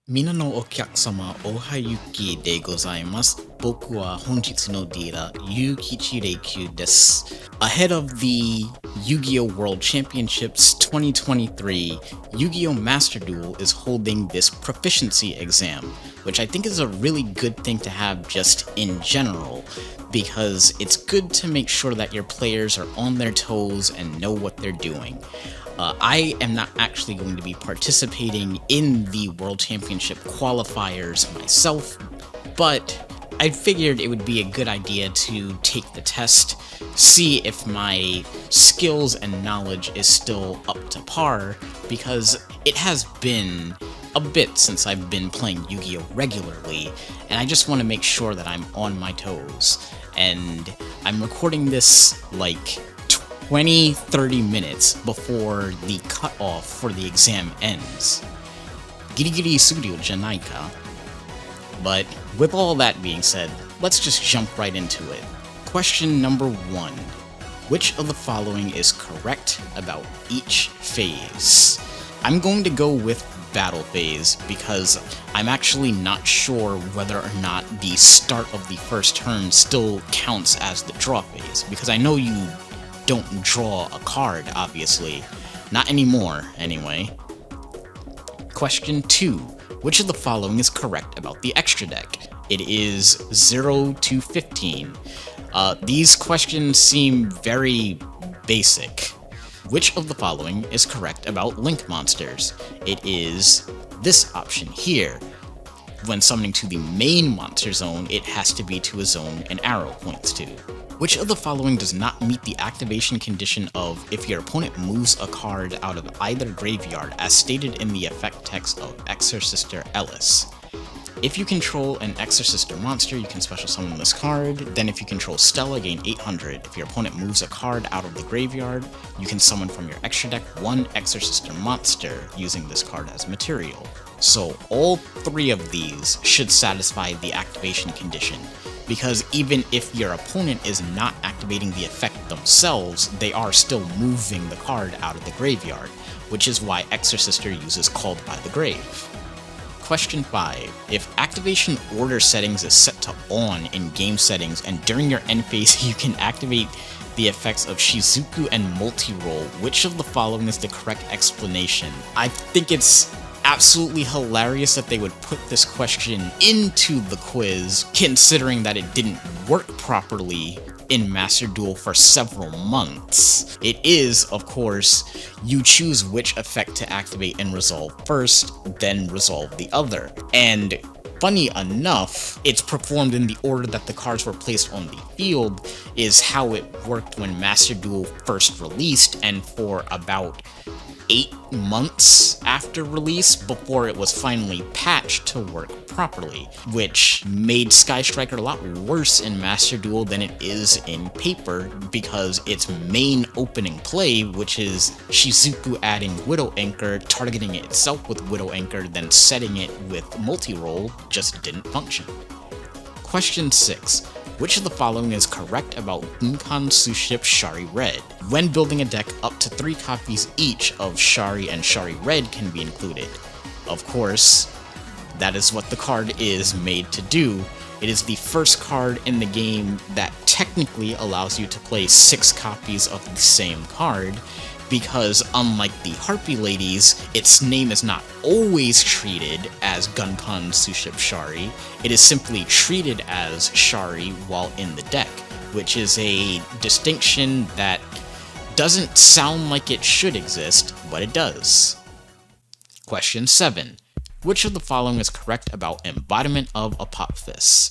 皆のお客様、おはゆきでございます。僕は本日のディーラー、ゆきちれきゅうです。Ahead of the Yu-Gi-Oh! World Championships 2023, Yu-Gi-Oh! Master Duel is holding this proficiency exam, which I think is a really good thing to have just in general, because it's good to make sure that your players are on their toes and know what they're doing. I am not actually going to be participating in the World Championship qualifiers myself, but I figured it would be a good idea to take the test, see if my skills and knowledge is still up to par, because it has been a bit since I've been playing Yu-Gi-Oh! Regularly, and I just want to make sure that I'm on my toes. And I'm recording this like 20-30 minutes before the cutoff for the exam ends. Giri Studio Janaika. But with all that being said, let's just jump right into it. Question number 1. Which of the following is correct about each phase? I'm going to go with battle phase because I'm actually not sure whether or not the start of the first turn still counts as the draw phase, because I know you don't draw a card, obviously. Not anymore, anyway. Question 2. Which of the following is correct about the extra deck? It is 0 to 15. These questions seem very basic. Which of the following is correct about link monsters? It is this option here. When summoning to the main monster zone, it has to be to a zone an arrow points to. Which of the following does not meet the activation condition of if your opponent moves a card out of either graveyard as stated in the effect text of Exorcister Ellis? If you control an Exorcister monster, you can special summon this card. Then if you control Stella, gain 800. If your opponent moves a card out of the graveyard, you can summon from your extra deck one Exorcister monster using this card as material. So all three of these should satisfy the activation condition, because even if your opponent is not activating the effect themselves, they are still moving the card out of the graveyard, which is why Exorcister uses Called by the Grave. Question 5. If activation order settings is set to on in game settings and during your end phase you can activate the effects of Shizuku and multi-roll, which of the following is the correct explanation? I think it's absolutely hilarious that they would put this question into the quiz, considering that it didn't work properly in Master Duel for several months. It is, of course, you choose which effect to activate and resolve first, then resolve the other. And funny enough, it's performed in the order that the cards were placed on the field is how it worked when Master Duel first released, and for about 8 months after release before it was finally patched to work properly, which made Sky Striker a lot worse in Master Duel than it is in paper, because its main opening play, which is Shizuku adding Widow Anchor, targeting it itself with Widow Anchor, then setting it with multi-roll, just didn't function. Question 6. Which of the following is correct about Gunkan Suship Shari Red? When building a deck, up to 3 copies each of Shari and Shari Red can be included. Of course, that is what the card is made to do. It is the first card in the game that technically allows you to play 6 copies of the same card, because unlike the Harpy Ladies, its name is not always treated as Gunkan Suship Shari, it is simply treated as Shari while in the deck, which is a distinction that doesn't sound like it should exist, but it does. Question 7. Which of the following is correct about Embodiment of Apophis?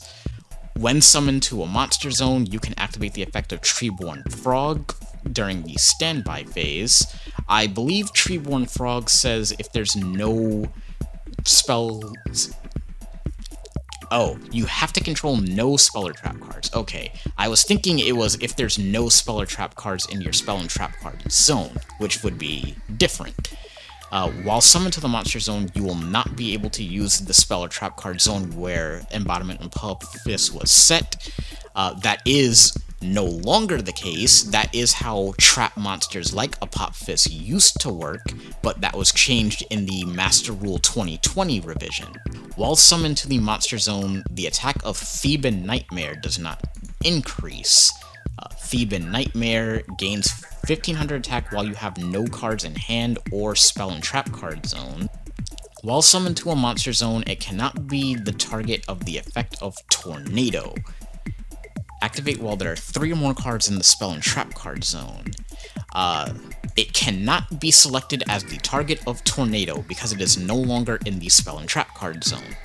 When summoned to a monster zone, you can activate the effect of Treeborn Frog during the standby phase. I believe Treeborn Frog says if there's no spells... Oh, you have to control no spell or trap cards. Okay, I was thinking it was if there's no spell or trap cards in your spell and trap card zone, which would be different. While summoned to the monster zone, you will not be able to use the spell or trap card zone where Embodiment of Apophis was set. That is no longer the case. That is how trap monsters like a Pop Fist used to work, but that was changed in the Master Rule 2020 revision. While summoned to the monster zone, the attack of Theban Nightmare does not increase. Theban Nightmare gains 1500 attack while you have no cards in hand or spell and trap card zone. While summoned to a monster zone, it cannot be the target of the effect of Tornado. Activate while there are 3 or more cards in the spell and trap card zone. It cannot be selected as the target of Tornado because it is no longer in the spell and trap card zone.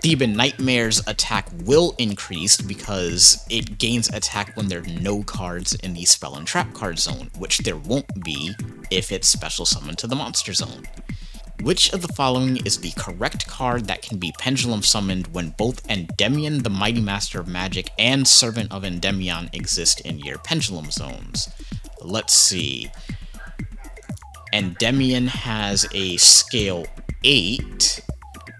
Theban Nightmare's attack will increase because it gains attack when there are no cards in the spell and trap card zone, which there won't be if it's special summoned to the monster zone. Which of the following is the correct card that can be pendulum summoned when both Endymion, the Mighty Master of Magic, and Servant of Endymion exist in your pendulum zones? Let's see. Endymion has a scale 8,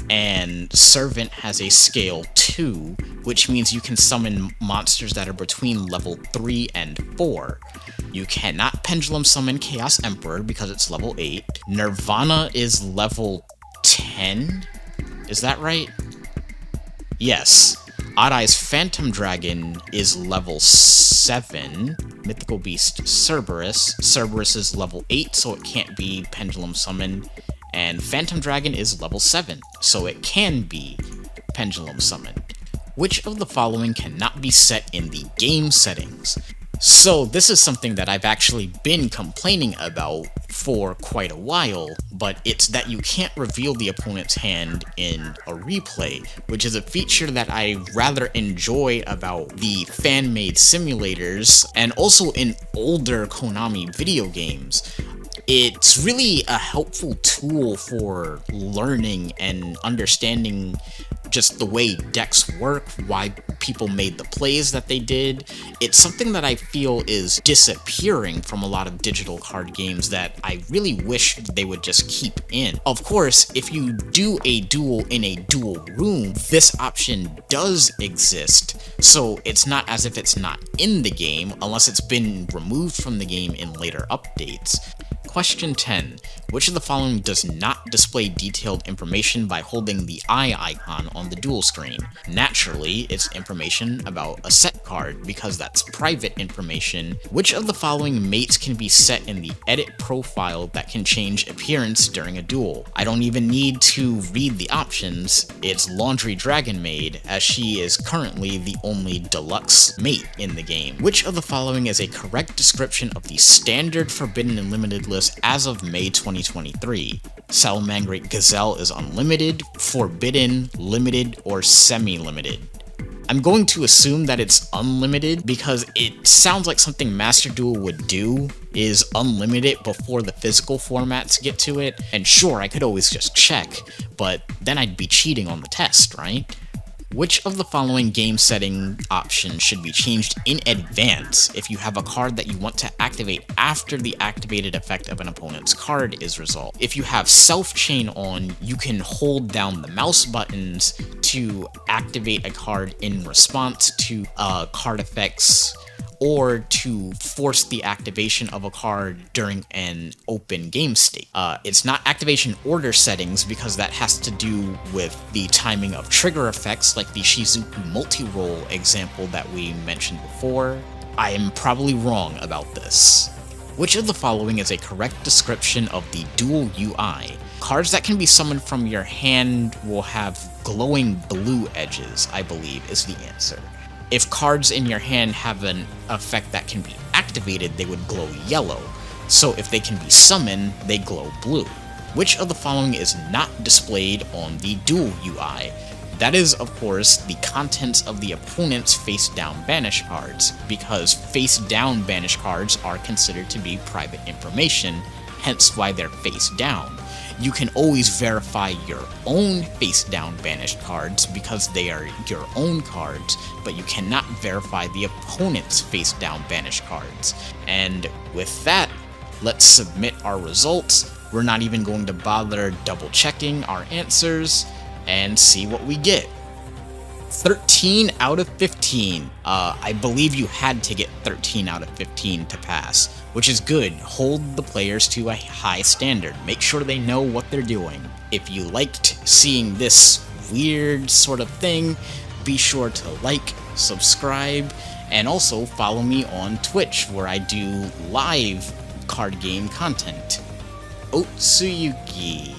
and Servant has a scale 2, which means you can summon monsters that are between level 3 and 4. You cannot pendulum summon Chaos Emperor because it's level 8. Nirvana is level 10? Is that right? Yes. Odd-Eye's Phantom Dragon is level 7. Mythical Beast Cerberus. Cerberus is level 8, so it can't be pendulum summoned. And Phantom Dragon is level 7, so it can be pendulum summoned. Which of the following cannot be set in the game settings? So this is something that I've actually been complaining about for quite a while, but it's that you can't reveal the opponent's hand in a replay, which is a feature that I rather enjoy about the fan-made simulators, and also in older Konami video games. It's really a helpful tool for learning and understanding just the way decks work, why people made the plays that they did. It's something that I feel is disappearing from a lot of digital card games that I really wish they would just keep in. Of course, if you do a duel in a duel room, this option does exist, so it's not as if it's not in the game unless it's been removed from the game in later updates. Question 10. Which of the following does not display detailed information by holding the eye icon on the duel screen? Naturally, it's information about a set card, because that's private information. Which of the following mates can be set in the edit profile that can change appearance during a duel? I don't even need to read the options. It's Laundry Dragon Maid, as she is currently the only deluxe mate in the game. Which of the following is a correct description of the standard Forbidden and Limited list as of May 2023. Salamangreat Gazelle is unlimited, forbidden, limited, or semi-limited. I'm going to assume that it's unlimited because it sounds like something Master Duel would do, is unlimit it before the physical formats get to it. And sure, I could always just check, but then I'd be cheating on the test, right? Which of the following game setting options should be changed in advance if you have a card that you want to activate after the activated effect of an opponent's card is resolved? If you have Self Chain on, you can hold down the mouse buttons to activate a card in response to card effects, or to force the activation of a card during an open game state. It's not activation order settings because that has to do with the timing of trigger effects, like the Shizuku multi-roll example that we mentioned before. I am probably wrong about this. Which of the following is a correct description of the dual UI? Cards that can be summoned from your hand will have glowing blue edges, I believe, is the answer. If cards in your hand have an effect that can be activated, they would glow yellow. So if they can be summoned, they glow blue. Which of the following is not displayed on the dual UI? That is, of course, the contents of the opponent's face-down banish cards, because face-down banish cards are considered to be private information, hence why they're face-down. You can always verify your own face-down banished cards because they are your own cards, but you cannot verify the opponent's face-down banished cards. And with that, let's submit our results. We're not even going to bother double-checking our answers, and see what we get. 13 out of 15. I believe you had to get 13 out of 15 to pass, which is good. Hold the players to a high standard. Make sure they know what they're doing. If you liked seeing this weird sort of thing, be sure to like, subscribe, and also follow me on Twitch, where I do live card game content. Otsuyuki.